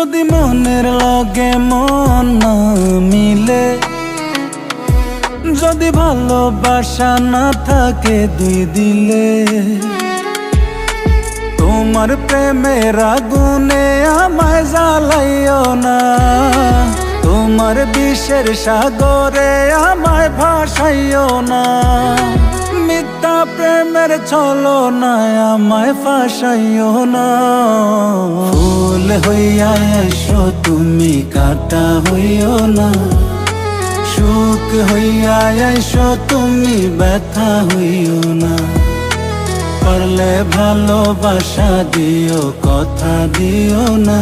যদি মনের লগে মন না মিলে, যদি ভালোবাসা না থাকে দুই দিলে, তোমার প্রেমের আগুনে আমায় জ্বালাইও না, তোমার বিষের সাগরে আমায় ভাসাইও না, মিথ্যা প্রেমের ছলনায় আমায় ফাঁসাইও না। ফুল হইয়া এসো তুমি, কাঁটা হইও না, সুখ হইয়া এসো তুমি, ব্যথা হইও না। পারলে ভালোবাসা দিও, কথা দিও না,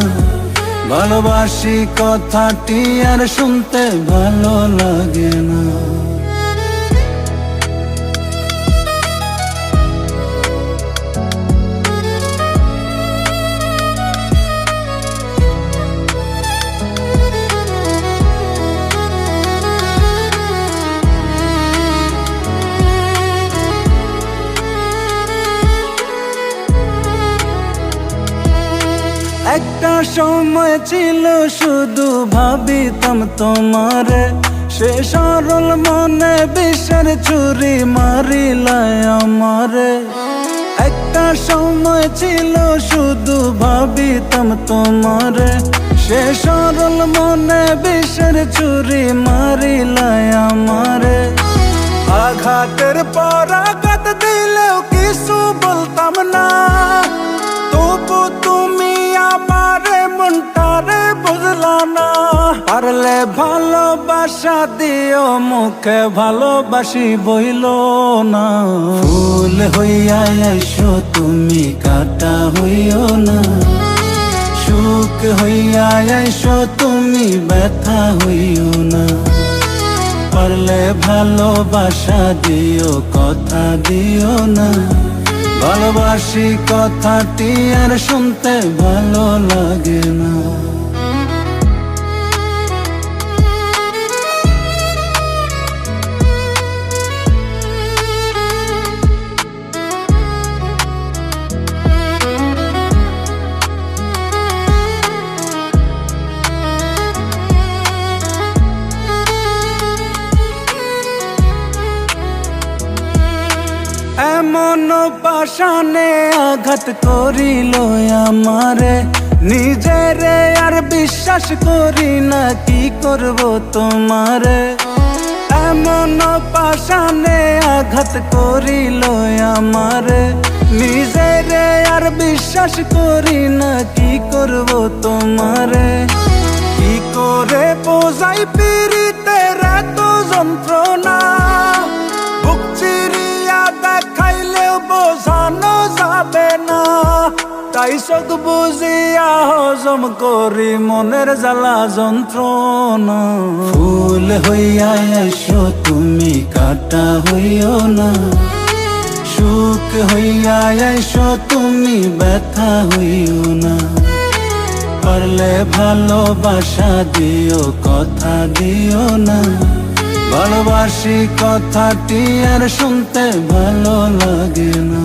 ভালোবাসি কথাটি আর শুনতে ভালো লাগে না। একটা সময় ছিল শুধু ভাবিতাম তোমারে, সে সরল মনে বিষের ছুরি মারিলায় আমারে। একটা সময় ছিল শুধু ভাবিতাম তোমারে, সে সরল মনে বিষের ছুরি মারিলায় আমারে। আঘাতের পর আঘাত দিলেও কিছু বলতাম না, তবু তুমি আমারে মনটারে বুঝলা না। পারলে ভালোবাসা দিও, মুখে ভালোবাসি বইল না। ফুল হইয়া এসো তুমি, কাঁটা হইও না, সুখ হইয়া এসো তুমি, ব্যথা হইও না। পারলে ভালোবাসা দিও, কথা দিও না, ভালোবাসি কথাটি আর শুনতে ভালো লাগে না। এমন পাশানে আঘাত করিল আমারে, নিজেরে আর বিশ্বাস করি না, কি করব তোমারে। এমন পাশানে আঘাত করিল আমারে, নিজেরে আর বিশ্বাস করি না, কি করব তোমারে। কি করে বোঝাই পীড়িতের এত যন্ত্রণা, বুক চিরিয়া দেখাইলেও বোঝানো যাবে না। তাই চোখ বুঝিয়া হজম করি মনের জ্বালা যন্ত্রণা। ফুল হইয়া এসো তুমি, কাঁটা হইও না, সুখ হইয়া এসো তুমি, ব্যথা হইও না। পারলে ভালোবাসা দিও, কথা দিও না, ভালোবাসি কথাটি আর শুনতে ভালো লাগে না।